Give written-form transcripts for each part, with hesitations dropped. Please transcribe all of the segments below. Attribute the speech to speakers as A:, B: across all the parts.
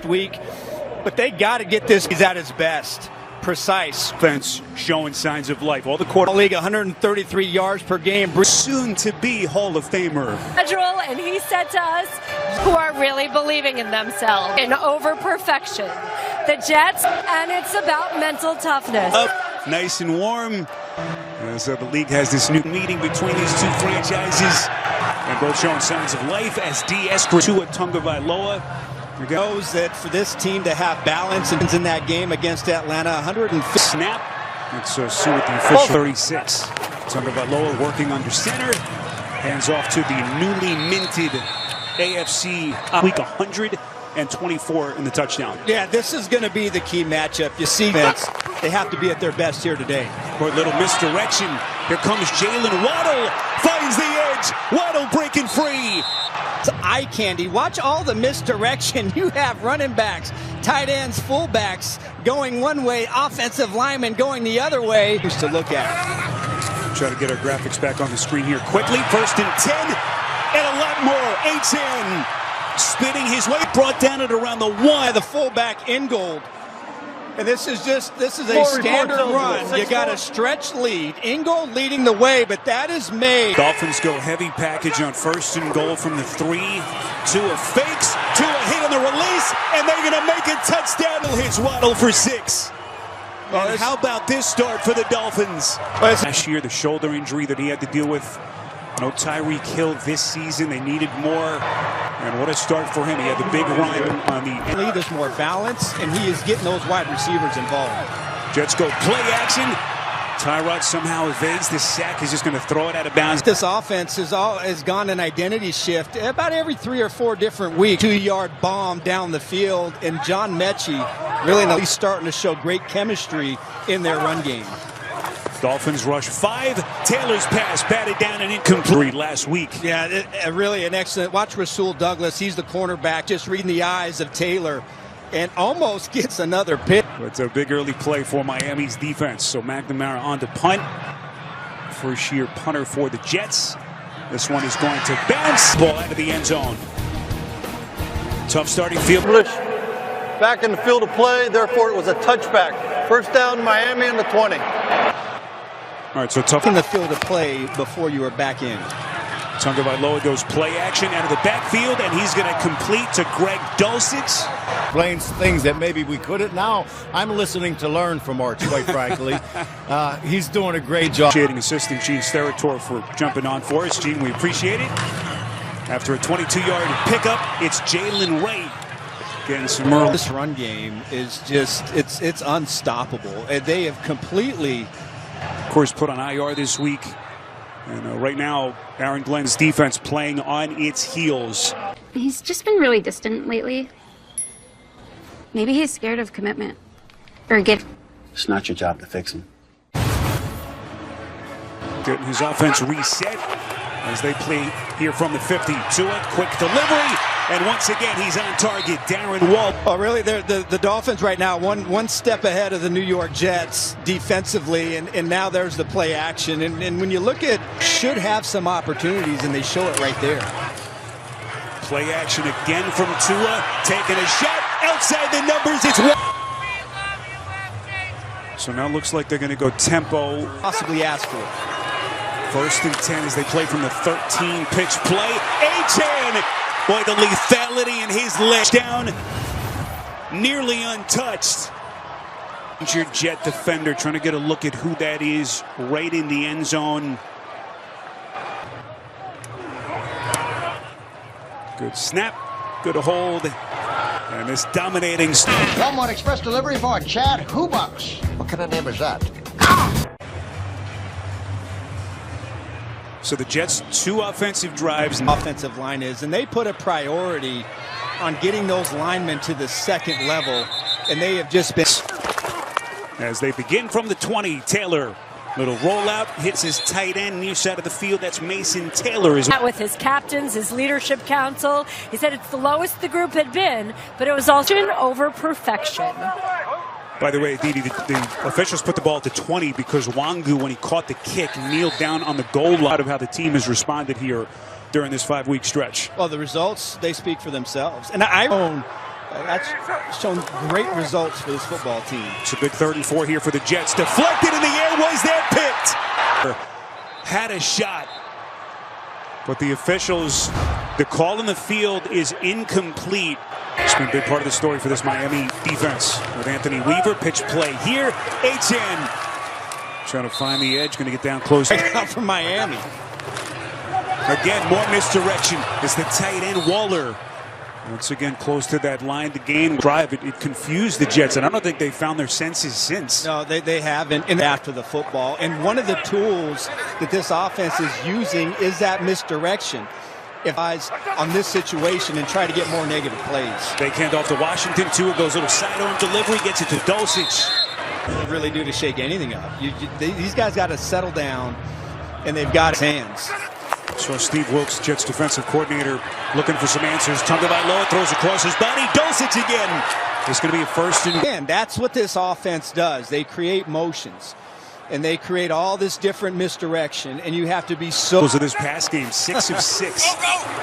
A: week, but they got to get this at his best. Precise.
B: Offense showing signs of life. All the quarter
A: league, 133 yards per game.
B: Soon to be Hall of Famer.
C: And he said to us, who are really believing in themselves, in over perfection, the Jets, and it's about mental toughness.
B: Up nice and warm. So the league has this new meeting between these two franchises, and both showing signs of life as DS Tua Tagovailoa
A: knows that for this team to have balance in that game against Atlanta, 150
B: snap. It's soon at the official 36. Tagovailoa working under center, hands off to the newly minted AFC week 124 in the touchdown.
A: Yeah, this is going to be the key matchup. You see, Vince, they have to be at their best here today.
B: For a little misdirection, here comes Jalen Waddle, finds the edge. Waddle breaking free.
A: It's eye candy. Watch all the misdirection. You have running backs, tight ends, fullbacks going one way, offensive linemen going the other way. Just to look at.
B: Try to get our graphics back on the screen here quickly. 1st and 10, and a lot more. Etienne spinning his way, brought down at around the 1.
A: The fullback in gold. And this is a standard run. You got a stretch lead. Ingold leading the way, but that is made.
B: Dolphins go heavy package on 1st and goal from the 3. Tua fakes. Tua hit on the release, and they're going to make a touchdown. Hits Waddle for 6. And how about this start for the Dolphins? Last year, the shoulder injury that he had to deal with. No Tyreek Hill this season. They needed more. And what a start for him. He had the big run on the...
A: There's more balance, and he is getting those wide receivers involved.
B: Jets go play action. Tyrod somehow evades the sack. He's just going to throw it out of bounds.
A: This offense has gone an identity shift about every 3 or 4 different weeks. 2-yard bomb down the field, and John Mechie really starting to show great chemistry in their run game.
B: Dolphins rush 5. Taylor's pass batted down and incomplete last week.
A: Yeah, really an excellent. Watch Rasul Douglas. He's the cornerback, just reading the eyes of Taylor, and almost gets another pick.
B: It's a big early play for Miami's defense. So McNamara on to punt. First year punter for the Jets. This one is going to bounce. Ball out of the end zone. Tough starting field.
D: Back in the field of play, therefore it was a touchback. First down, Miami in the 20.
B: All right, so tough
A: in the field of play before you were back in.
B: Tagovailoa goes play action out of the backfield, and he's going to complete to Greg Dulcich.
E: Playing things that maybe we couldn't. Now I'm listening to learn from Arch, quite frankly. He's doing a great job.
B: Assistant Gene Steratore for jumping on for us. Gene, we appreciate it. After a 22-yard pickup, it's Jalen Ray getting some Merle.
A: This run game is just, it's unstoppable. They have completely...
B: Of course, put on IR this week. And right now, Aaron Glenn's defense playing on its heels.
F: He's just been really distant lately. Maybe he's scared of commitment. Or get.
G: It's not your job to fix him.
B: Getting his offense reset as they play here from the 50. Tua, quick delivery. And once again, he's on target. Darren Wall.
A: Oh, really? The Dolphins right now, one step ahead of the New York Jets defensively, and now there's the play action. And when you look at, should have some opportunities, and they show it right there.
B: Play action again from Tua, taking a shot outside the numbers. It's one. So now it looks like they're going to go tempo.
A: Possibly ask for it.
B: 1st and 10 as they play from the 13 pitch play. A-10. Boy, the lethality in his leg down, nearly untouched. Injured Jet defender trying to get a look at who that is right in the end zone. Good snap, good hold, and this dominating snap.
H: Walmart Express delivery for Chad Hubucks. What kind of name is that?
B: So the Jets, 2 offensive drives.
A: Offensive line is, and they put a priority on getting those linemen to the 2nd level, and they have just been.
B: As they begin from the 20, Taylor, little rollout, hits his tight end near side of the field. That's Mason Taylor.
C: With his captains, his leadership council, he said it's the lowest the group had been, but it was also over perfection.
B: By the way, Didi, the officials put the ball at the 20 because Wangu, when he caught the kick, kneeled down on the goal line of how the team has responded here during this 5-week stretch.
A: Well, the results, they speak for themselves. And I own That's shown great results for this football team.
B: It's a big 34 here for the Jets. Deflected in the air. Was that picked? Had a shot. But the officials, the call in the field is incomplete. It's been a big part of the story for this Miami defense. With Anthony Weaver, pitch play here. HN trying to find the edge, going to get down close.
A: Out from Miami.
B: Again, more misdirection. It's the tight end Waller. Once again, close to that line to gain drive. It confused the Jets, and I don't think they found their senses since.
A: No, they haven't. And after the football, and one of the tools that this offense is using is that misdirection. If eyes on this situation and try to get more negative plays.
B: They hand off to Washington. Two of those little sidearm delivery gets it to Dulcich.
A: They really do to shake anything up. These guys got to settle down, and they've got his hands.
B: So Steve Wilkes, Jets defensive coordinator, looking for some answers. Tagovailoa throws across his body. Dulcich again. It's going to be a first and...
A: Again, that's what this offense does. They create motions, and they create all this different misdirection, and you have to be so...
B: Of this pass game, 6 of 6,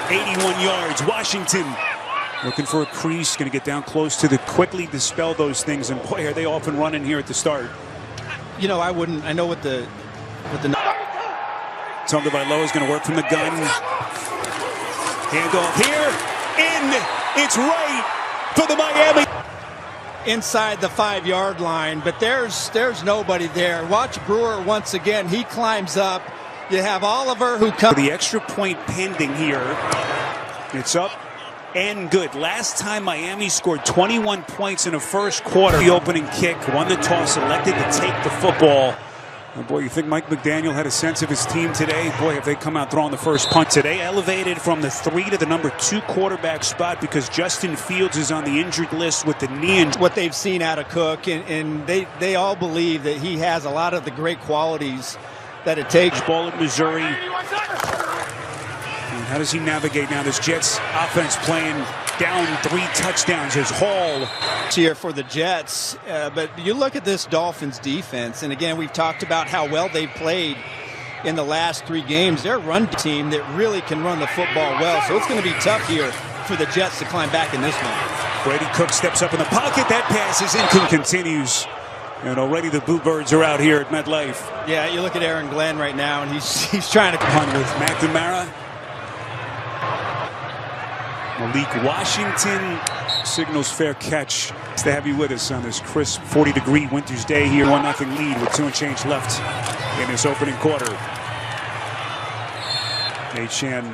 B: 81 yards. Washington looking for a crease, going to get down close to the quickly dispel those things, and boy, are they often running here at the start.
A: You know, I know what the
B: Tagovailoa is going to work from the gun. Handoff here. In. It's right for the Miami.
A: Inside the 5-yard line, but there's nobody there. Watch Brewer once again. He climbs up. You have Oliver who comes.
B: The extra point pending here. It's up and good. Last time Miami scored 21 points in the first quarter. The opening kick, won the toss, elected to take the football. And boy, you think Mike McDaniel had a sense of his team today? Boy, if they come out throwing the first punt today. Elevated from the 3 to the number 2 quarterback spot because Justin Fields is on the injured list with the knee injury.
A: What they've seen out of Cook, and they all believe that he has a lot of the great qualities that it takes.
B: Ball at Missouri. And how does he navigate now? This Jets offense playing down 3 touchdowns as Hall.
A: Here for the Jets, but you look at this Dolphins defense, and again, we've talked about how well they've played in the last 3 games. They're a run team that really can run the football well, so it's going to be tough here for the Jets to climb back in this one.
B: Brady Cook steps up in the pocket. That pass is incomplete. Continues. And already the Boo Birds are out here at MetLife.
A: Yeah, you look at Aaron Glenn right now, and he's trying to
B: punt with McNamara. Malik Washington signals fair catch. It's to have you with us on this crisp 40-degree winter's day here. 1-0 lead with 2 and change left in this opening quarter. Chan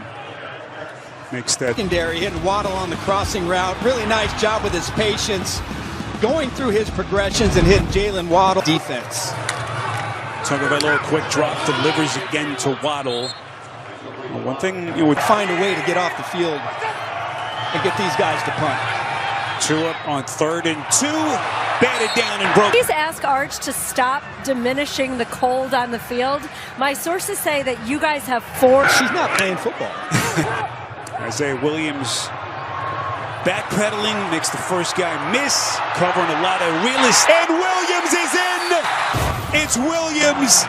B: makes that.
A: Secondary hitting Waddle on the crossing route. Really nice job with his patience. Going through his progressions and hitting Jalen Waddle. Defense.
B: Tagovailoa quick drop, delivers again to Waddle. Well, one thing you would
A: find a way to get off the field and get these guys to punt.
B: 2 up on 3rd and 2. Batted down and broke.
C: Please ask Arch to stop diminishing the cold on the field. My sources say that you guys have 4.
A: She's not playing football.
B: Isaiah Williams backpedaling, makes the first guy miss, covering a lot of real estate. And Williams is in! It's Williams.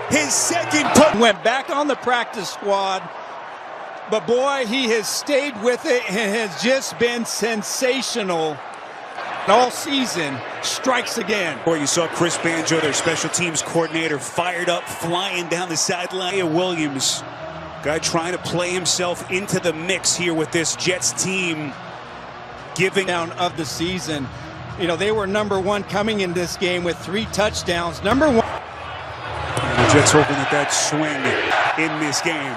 B: His second punt.
A: Went back on the practice squad. But boy, he has stayed with it and has just been sensational all season. Strikes again.
B: Boy, you saw Chris Banjo, their special teams coordinator, fired up, flying down the sideline. Williams, guy trying to play himself into the mix here with this Jets team. Giving
A: down of the season. You know, they were number 1 coming in this game with 3 touchdowns. Number 1.
B: And the Jets hoping that swing in this game.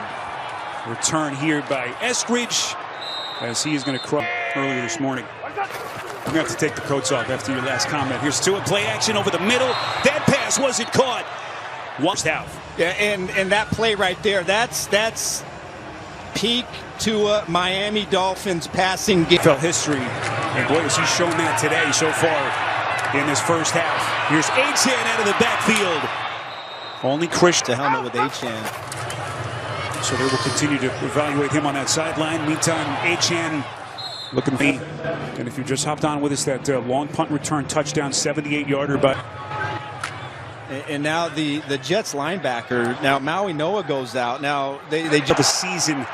B: Return here by Eskridge as he is going to crush earlier this morning. You're going to have to take the coats off after your last comment. Here's Tua, play action over the middle. That pass wasn't caught. Watched out.
A: Yeah, and that play right there, that's peak Tua Miami Dolphins passing game.
B: NFL history. And boy, has he shown that today so far in this first half. Here's Achan out of the backfield. Only Chris
A: to helmet with Achan.
B: So they will continue to evaluate him on that sideline. Meantime, Achan looking for. And if you just hopped on with us, that long punt return touchdown, 78-yarder. But
A: and now the Jets linebacker. Now Maui Noah goes out. Now they
B: the season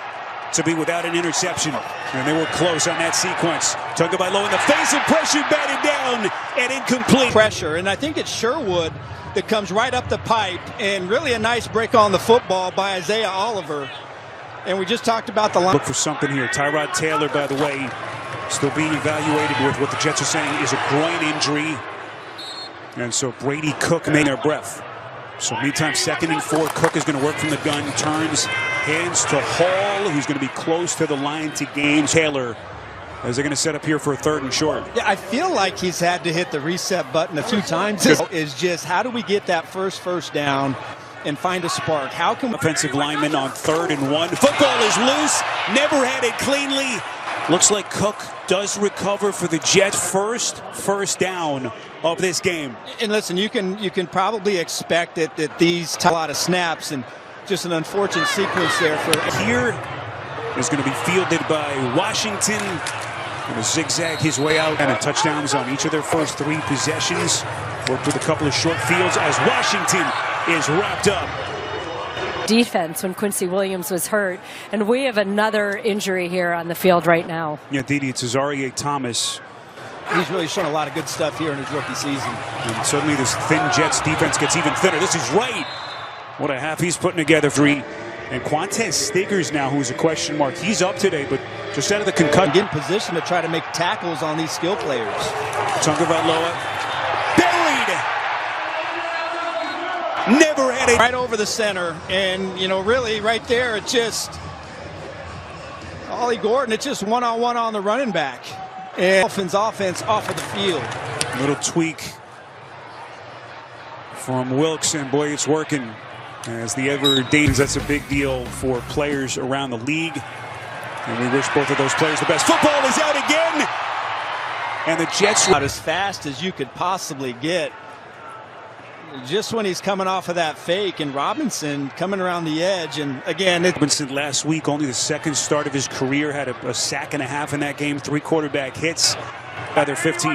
B: to be without an interception. And they were close on that sequence. Tagovailoa in the face of pressure, batted down and incomplete.
A: Pressure, and I think it's Sherwood that comes right up the pipe, and really a nice break on the football by Isaiah Oliver. And we just talked about the line.
B: Look for something here. Tyrod Taylor, by the way, still being evaluated with what the Jets are saying is a groin injury. And so Brady Cook made their breath. So meantime, 2nd and 4. Cook is going to work from the gun. Turns, hands to Hall, who's going to be close to the line to gain. Taylor, as they're going to set up here for a 3rd and short.
A: Yeah, I feel like he's had to hit the reset button a few times. Is just how do we get that first down and find a spark? How can
B: offensive lineman on 3rd and 1. Football is loose. Never had it cleanly. Looks like Cook does recover for the Jets' first down of this game.
A: And listen, you can probably expect that these a lot of snaps, and just an unfortunate sequence there for
B: here is going to be fielded by Washington. Going to zigzag his way out, and touchdowns on each of their first 3 possessions. Worked with a couple of short fields as Washington is wrapped up.
C: Defense when Quincy Williams was hurt, and we have another injury here on the field right now.
B: Yeah, Didi, it's Azareye'h Thomas.
A: He's really shown a lot of good stuff here in his rookie season.
B: And suddenly this thin Jets defense gets even thinner. This is right. What a half he's putting together. 3. And Quantez Stiggers now, who's a question mark. He's up today, but just out of the concussion.
A: Get in position to try to make tackles on these skill players.
B: Tagovailoa. Buried! Never had it.
A: Right over the center. And, really right there, it's just Ollie Gordon. It's just one-on-one on the running back. And Dolphins offense off of the field.
B: Little tweak from Wilkes, and boy, it's working. As the ever Danes, that's a big deal for players around the league. And we wish both of those players the best. Football is out again. And the Jets
A: out as fast as you could possibly get. Just when he's coming off of that fake, and Robinson coming around the edge, and again,
B: Robinson last week, only the 2nd start of his career, had a sack and a half in that game, 3 quarterback hits by their 15.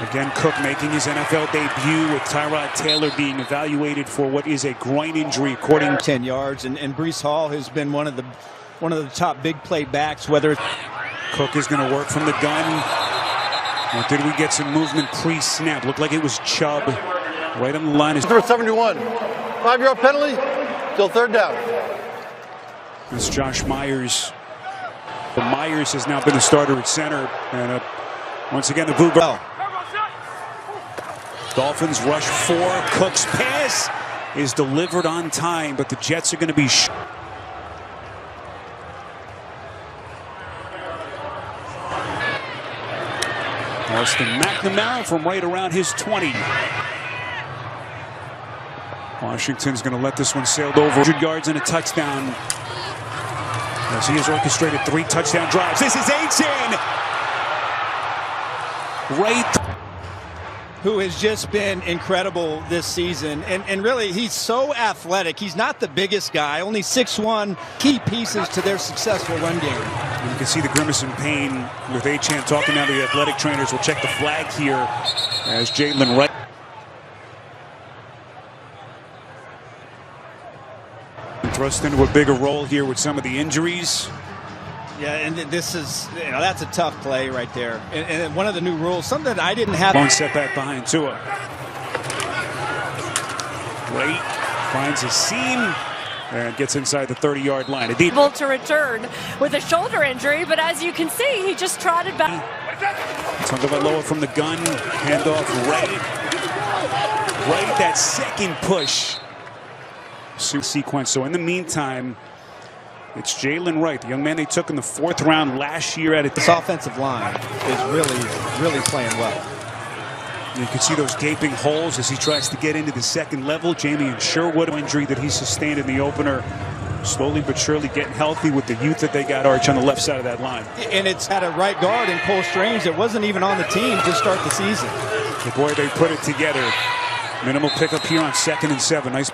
B: Again, Cook making his NFL debut with Tyrod Taylor being evaluated for what is a groin injury, according to
A: 10 yards, and Breece Hall has been one of the top big play backs. Whether
B: Cook is going to work from the gun. Or did we get some movement pre-snap? Looked like it was Chubb right on the line.
D: Number 71. 5-yard penalty. Still 3rd down.
B: It's Josh Myers. But Myers has now been the starter at center. And once again, the Boo Bell. Dolphins rush 4. Cook's pass is delivered on time, but the Jets are going to be Austin McNamara from right around his 20. Washington's going to let this one sail over 100 yards and a touchdown. As he has orchestrated 3 touchdown drives. This is Achane. Right.
A: Who has just been incredible this season. And really, he's so athletic. He's not the biggest guy, only 6'1", key pieces to their successful run game.
B: And you can see the grimace and pain with Achane talking now to the athletic trainers. We'll check the flag here as Jalen Wright. Thrust into a bigger role here with some of the injuries.
A: Yeah, and this is, that's a tough play right there. And one of the new rules, something that I didn't have.
B: One setback behind Tua. Wait, finds a seam and gets inside the 30-yard line.
C: Able to return with a shoulder injury, but as you can see, he just trotted back.
B: Tagovailoa from the gun, handoff right, that 2nd push. Sequence. So in the meantime, it's Jalen Wright, the young man they took in the 4th round last year at
A: this offensive line is really playing well.
B: You can see those gaping holes as he tries to get into the 2nd level. Jamie and Sherwood, injury that he sustained in the opener, slowly but surely getting healthy with the youth that they got, Arch, on the left side of that line.
A: And it's had a right guard in Cole Strange that wasn't even on the team to start the season.
B: But boy, they put it together. Minimal pickup here on 2nd and 7. Nice.